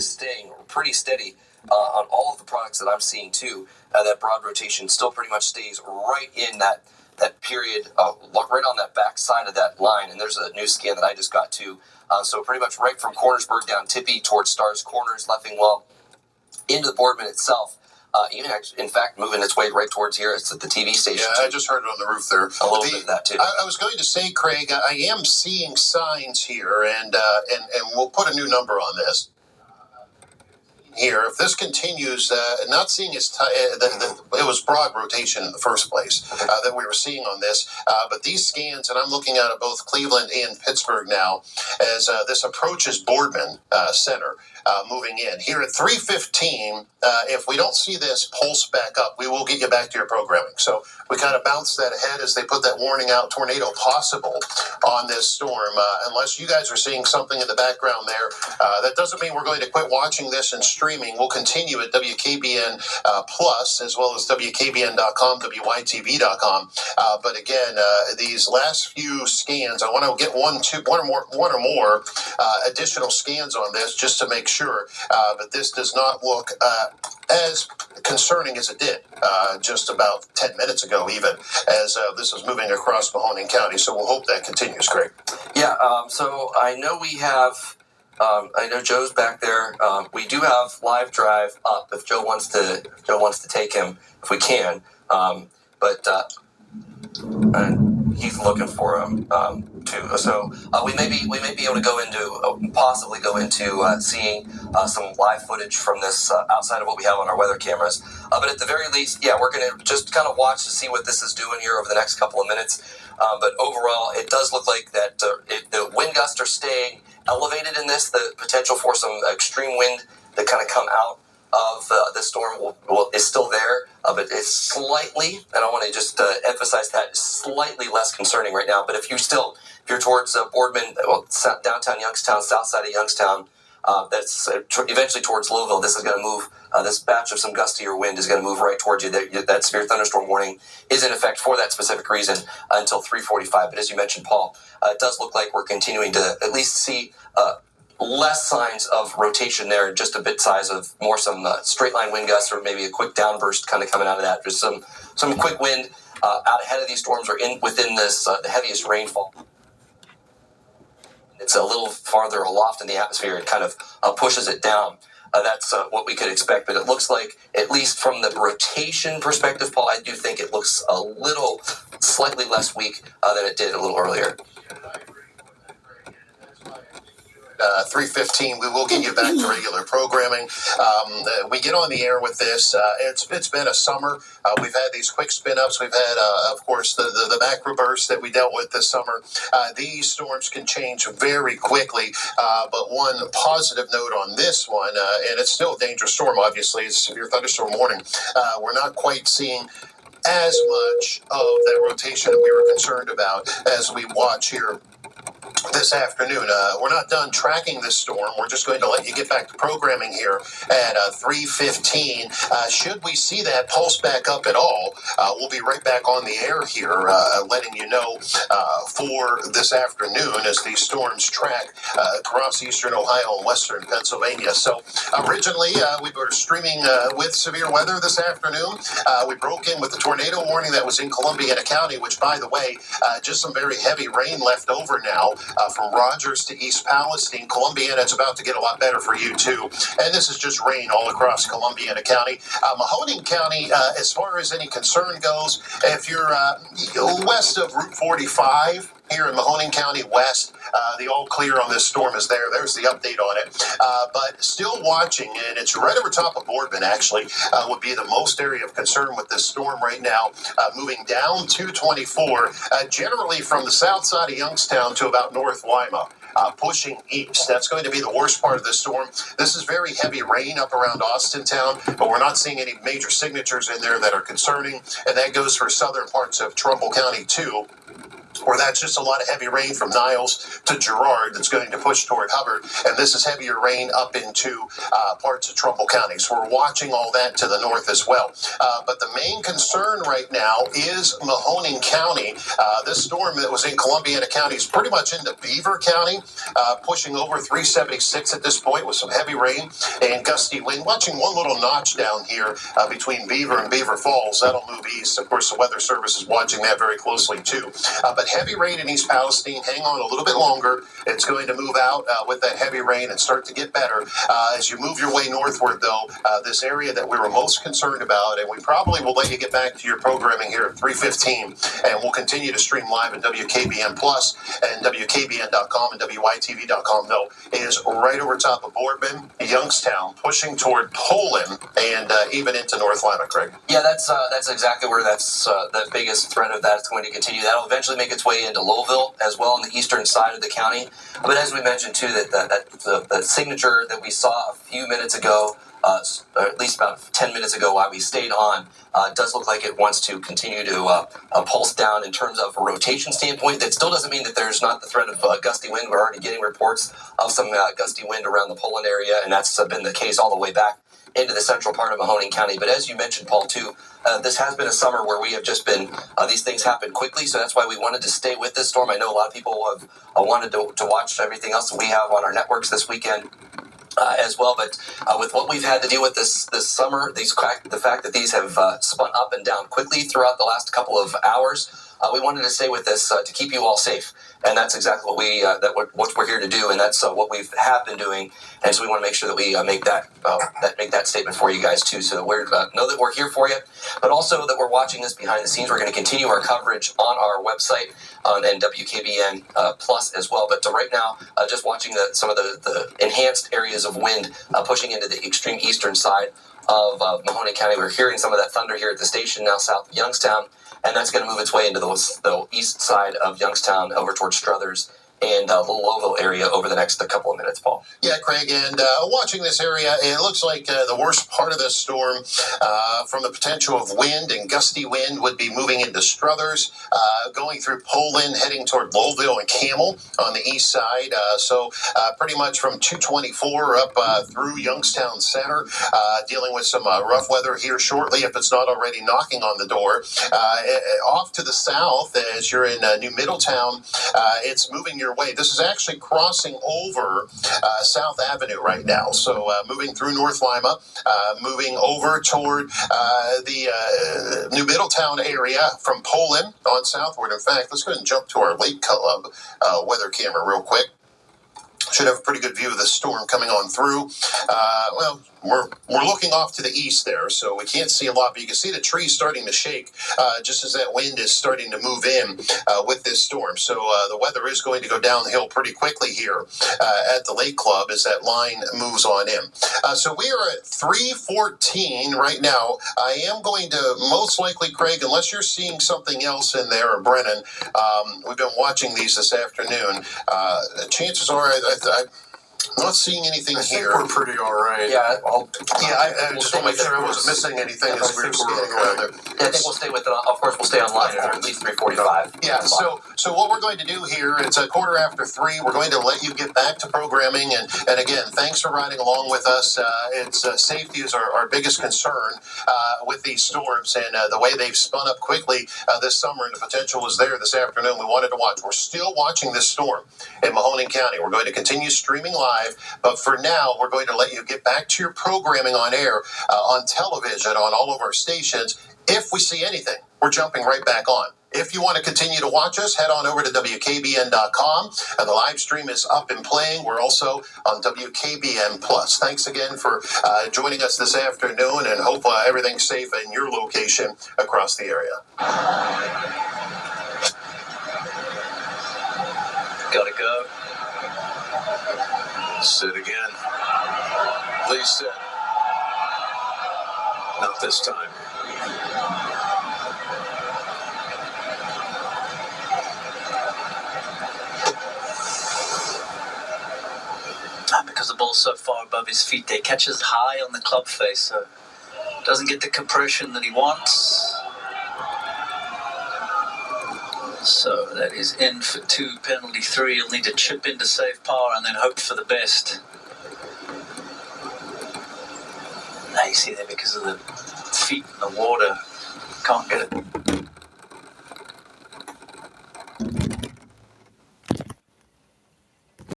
is staying pretty steady on all of the products that I'm seeing too. That broad rotation still pretty much stays right in that period, right on that back side of that line. And there's a new scan that I just got too. So pretty much right from Cornersburg down Tippy towards Stars Corners, Leffingwell, into the Boardman itself. Even actually, in fact, moving its way right towards here. It's at the TV station. Yeah, I just heard it on the roof there. A little bit of that too. I was going to say, Craig, I am seeing signs here, and we'll put a new number on this. Here, if this continues, not seeing as it was broad rotation in the first place that we were seeing on this, but these scans, and I'm looking at both Cleveland and Pittsburgh now, as this approaches Boardman Center. Moving in here at 3:15, if we don't see this pulse back up, we will get you back to your programming. So we kind of bounced that ahead as they put that warning out, tornado possible on this storm. Unless you guys are seeing something in the background there, that doesn't mean we're going to quit watching this and streaming. We'll continue at WKBN Plus as well as WKBN.com, WYTV.com. But again, these last few scans, I want to get one or more additional scans on this just to make sure, but this does not look as concerning as it did just about 10 minutes ago, even as this is moving across Mahoning County. So we'll hope that continues, Craig. Yeah, so I know we have, I know Joe's back there. We do have live drive up if Joe wants to take him, if we can. But he's looking for him too. So we may be able to go into seeing some live footage from this outside of what we have on our weather cameras. But at the very least, yeah, we're going to just kind of watch to see what this is doing here over the next couple of minutes. But overall, it does look like that the wind gusts are staying elevated in this. The potential for some extreme wind that kind of come out of the storm is still there, but it's slightly, and I want to just emphasize that, slightly less concerning right now. But if you're towards Boardman, downtown Youngstown, south side of Youngstown, that's eventually towards Louisville, this is going to move, this batch of some gustier wind is going to move right towards you. That severe thunderstorm warning is in effect for that specific reason until 3:45. But as you mentioned, Paul, it does look like we're continuing to at least see less signs of rotation there, just a bit size of more some straight line wind gusts or maybe a quick downburst kind of coming out of that. There's some quick wind out ahead of these storms or within this the heaviest rainfall. It's a little farther aloft in the atmosphere. It kind of pushes it down. That's what we could expect, but it looks like, at least from the rotation perspective, Paul, I do think it looks slightly less weak than it did a little earlier. 3:15, we will get you back to regular programming. We get on the air with this. It's been a summer. We've had these quick spin-ups. We've had, of course, the macro burst that we dealt with this summer. These storms can change very quickly, but one positive note on this one, and it's still a dangerous storm, obviously, it's a severe thunderstorm warning. We're not quite seeing as much of that rotation that we were concerned about as we watch here this afternoon. We're not done tracking this storm. We're just going to let you get back to programming here at 3:15. Should we see that pulse back up at all, we'll be right back on the air here, letting you know for this afternoon as these storms track across eastern Ohio and western Pennsylvania. So originally, we were streaming with severe weather this afternoon. We broke in with the tornado warning that was in Columbiana County, which, by the way, just some very heavy rain left over now. From Rogers to East Palestine, Columbiana, it's about to get a lot better for you too. And this is just rain all across Columbiana County. Mahoning County, as far as any concern goes, if you're west of Route 45, here in Mahoning County West, the all clear on this storm is there. There's the update on it. But still watching, and it's right over top of Boardman, actually, would be the most area of concern with this storm right now, moving down 224, generally from the south side of Youngstown to about North Lima. Pushing east. That's going to be the worst part of this storm. This is very heavy rain up around Austintown, but we're not seeing any major signatures in there that are concerning, and that goes for southern parts of Trumbull County too. or that's just a lot of heavy rain from Niles to Girard that's going to push toward Hubbard, and this is heavier rain up into parts of Trumbull County. So we're watching all that to the north as well. But the main concern right now is Mahoning County. This storm that was in Columbiana County is pretty much into Beaver County, pushing over 376 at this point with some heavy rain and gusty wind. Watching one little notch down here between Beaver and Beaver Falls. That'll move east. Of course, the Weather Service is watching that very closely too. But heavy rain in East Palestine. Hang on a little bit longer. It's going to move out with that heavy rain and start to get better. As you move your way northward, though, this area that we were most concerned about, and we probably will let you get back to your programming here at 3:15, and we'll continue to stream live at WKBN Plus and WKBN.com and WYTV.com, though, is right over top of Boardman, Youngstown, pushing toward Poland and even into North Lima, Craig. Yeah, that's exactly where that's the biggest threat of that is going to continue. That'll eventually make its way into Lowville as well on the eastern side of the county. But as we mentioned too, that signature that we saw a few minutes ago, or at least about 10 minutes ago while we stayed on, does look like it wants to continue to pulse down in terms of a rotation standpoint. That still doesn't mean that there's not the threat of gusty wind. We're already getting reports of some gusty wind around the Poland area, and that's been the case all the way back into the central part of Mahoning County. But as you mentioned, Paul, too, this has been a summer where we have just been, these things happen quickly, so that's why we wanted to stay with this storm. I know a lot of people have wanted to watch everything else that we have on our networks this weekend as well, but with what we've had to deal with this summer, the fact that these have spun up and down quickly throughout the last couple of hours, we wanted to stay with this to keep you all safe, and that's exactly what we're here to do, and that's what we have been doing, and so we want to make sure that we make that statement for you guys too, so that we know that we're here for you, but also that we're watching this behind the scenes. We're going to continue our coverage on our website and WKBN Plus as well, but right now, just watching some of the enhanced areas of wind pushing into the extreme eastern side of Mahoning County. We're hearing some of that thunder here at the station now south of Youngstown, and that's going to move its way into the east side of Youngstown over towards Struthers and the Lowville area over the next couple of minutes, Paul. Yeah, Craig, and watching this area, it looks like the worst part of this storm from the potential of wind and gusty wind would be moving into Struthers, going through Poland, heading toward Lowville and Camel on the east side. So pretty much from 224 up through Youngstown Center, dealing with some rough weather here shortly, if it's not already knocking on the door. Off to the south, as you're in New Middletown, it's moving your way. This is actually crossing over South Avenue right now. So moving through North Lima, moving over toward the New Middletown area from Poland on southward. In fact, let's go ahead and jump to our Lake Club weather camera real quick. Should have a pretty good view of the storm coming on through. Well, we're looking off to the east there, so we can't see a lot, but you can see the trees starting to shake just as that wind is starting to move in with this storm. So the weather is going to go downhill pretty quickly here at the Lake Club as that line moves on in. So we are at 3:14 right now. I am going to most likely, Craig, unless you're seeing something else in there, or Brennan, we've been watching these this afternoon. Chances are I'm not seeing anything here. We're pretty all right. Yeah, I just want to make sure I wasn't missing anything as we were scanning around there. I think we'll stay with it. Of course, we'll stay online at least 3:45. Yeah, so what we're going to do here, it's a 3:15. We're going to let you get back to programming. And again, thanks for riding along with us. It's safety is our biggest concern with these storms and the way they've spun up quickly this summer, and the potential is there this afternoon. We wanted to watch. We're still watching this storm in Mahoning County. We're going to continue streaming live, but for now, we're going to let you get back to your programming on air, on television, on all of our stations. If we see anything, we're jumping right back on. If you want to continue to watch us, head on over to WKBN.com. And the live stream is up and playing. We're also on WKBN Plus. Thanks again for joining us this afternoon, and hope everything's safe in your location across the area. Gotta go. Sit again. Please sit. Not this time. Because the ball's so far above his feet, they catches high on the club face, so doesn't get the compression that he wants. So that is in for 2, penalty 3. He'll need to chip in to save par and then hope for the best. Now you see there, because of the feet in the water, can't get it